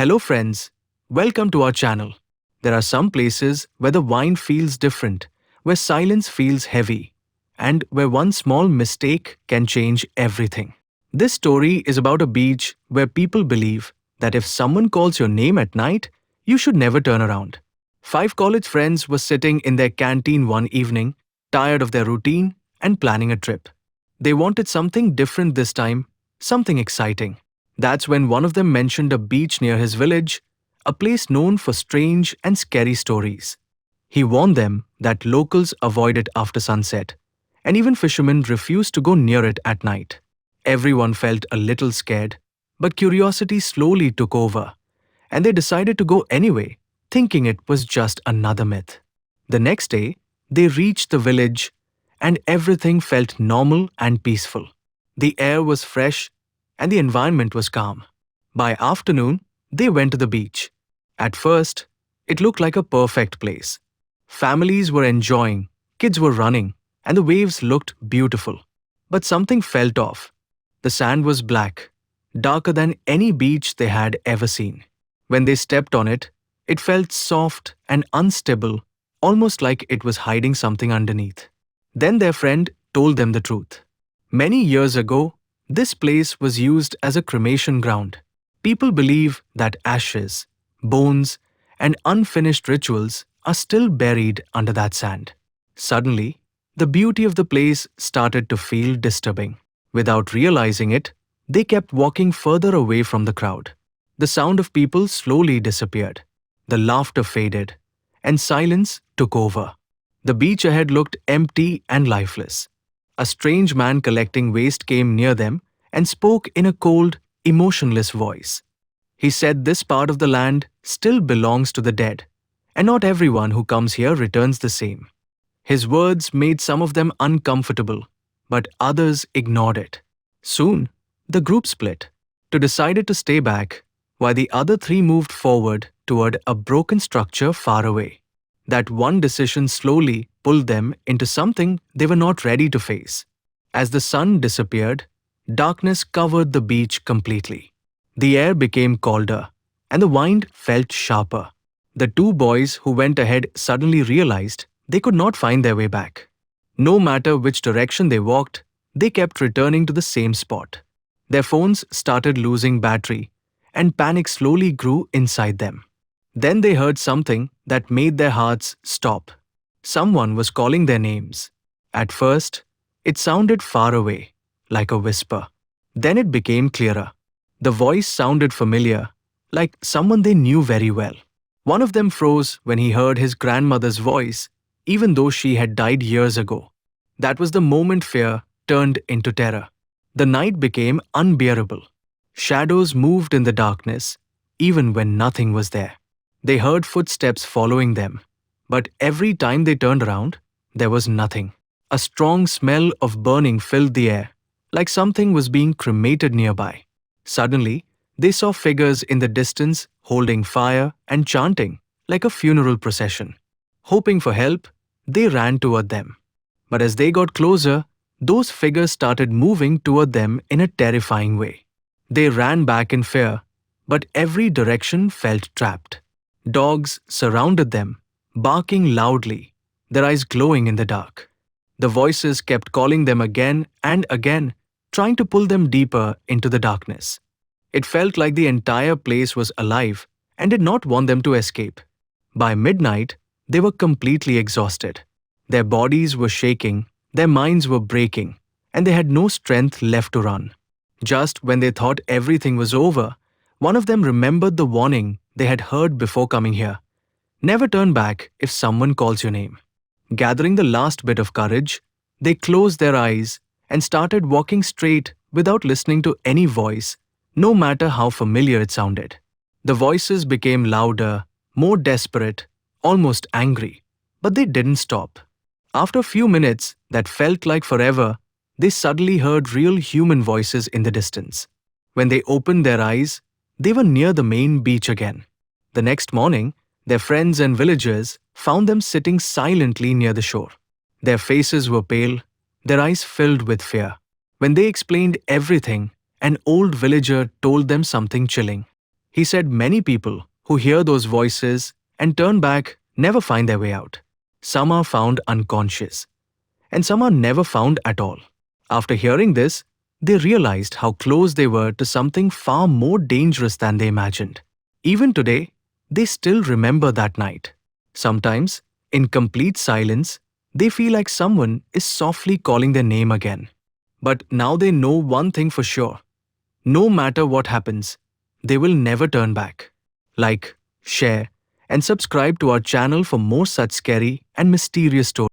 Hello friends, welcome to our channel. There are some places where the wind feels different, where silence feels heavy, and where one small mistake can change everything. This story is about a beach where people believe that if someone calls your name at night, you should never turn around. Five college friends were sitting in their canteen one evening, tired of their routine and planning a trip. They wanted something different this time, something exciting. That's when one of them mentioned a beach near his village, a place known for strange and scary stories. He warned them that locals avoid it after sunset, and even fishermen refuse to go near it at night. Everyone felt a little scared, but curiosity slowly took over, and they decided to go anyway, thinking it was just another myth. The next day, they reached the village, and everything felt normal and peaceful. The air was fresh, and the environment was calm. By afternoon, they went to the beach. At first, it looked like a perfect place. Families were enjoying, kids were running, and the waves looked beautiful. But something felt off. The sand was black, darker than any beach they had ever seen. When they stepped on it, it felt soft and unstable, almost like it was hiding something underneath. Then their friend told them the truth. Many years ago, this place was used as a cremation ground. People believe that ashes, bones, and unfinished rituals are still buried under that sand. Suddenly, the beauty of the place started to feel disturbing. Without realizing it, they kept walking further away from the crowd. The sound of people slowly disappeared. The laughter faded, and silence took over. The beach ahead looked empty and lifeless. A strange man collecting waste came near them and spoke in a cold, emotionless voice. He said this part of the land still belongs to the dead, and not everyone who comes here returns the same. His words made some of them uncomfortable, but others ignored it. Soon, the group split. Two decided to stay back, while the other three moved forward toward a broken structure far away. That one decision slowly pulled them into something they were not ready to face. As the sun disappeared, darkness covered the beach completely. The air became colder, and the wind felt sharper. The two boys who went ahead suddenly realized they could not find their way back. No matter which direction they walked, they kept returning to the same spot. Their phones started losing battery, and panic slowly grew inside them. Then they heard something that made their hearts stop. Someone was calling their names. At first, it sounded far away, like a whisper. Then it became clearer. The voice sounded familiar, like someone they knew very well. One of them froze when he heard his grandmother's voice, even though she had died years ago. That was the moment fear turned into terror. The night became unbearable. Shadows moved in the darkness, even when nothing was there. They heard footsteps following them, but every time they turned around, there was nothing. A strong smell of burning filled the air, like something was being cremated nearby. Suddenly, they saw figures in the distance holding fire and chanting, like a funeral procession. Hoping for help, they ran toward them. But as they got closer, those figures started moving toward them in a terrifying way. They ran back in fear, but every direction felt trapped. Dogs surrounded them, barking loudly, their eyes glowing in the dark. The voices kept calling them again and again, trying to pull them deeper into the darkness. It felt like the entire place was alive and did not want them to escape. By midnight, they were completely exhausted. Their bodies were shaking, their minds were breaking, and they had no strength left to run. Just when they thought everything was over, one of them remembered the warning they had heard before coming here. Never turn back if someone calls your name. Gathering the last bit of courage, they closed their eyes and started walking straight without listening to any voice, no matter how familiar it sounded. The voices became louder, more desperate, almost angry, but they didn't stop. After a few minutes that felt like forever, they suddenly heard real human voices in the distance. When they opened their eyes, they were near the main beach again. The next morning, their friends and villagers found them sitting silently near the shore. Their faces were pale, their eyes filled with fear. When they explained everything, an old villager told them something chilling. He said many people who hear those voices and turn back never find their way out. Some are found unconscious, and some are never found at all. After hearing this, they realized how close they were to something far more dangerous than they imagined. Even today, they still remember that night. Sometimes, in complete silence, they feel like someone is softly calling their name again. But now they know one thing for sure. No matter what happens, they will never turn back. Like, share, and subscribe to our channel for more such scary and mysterious stories.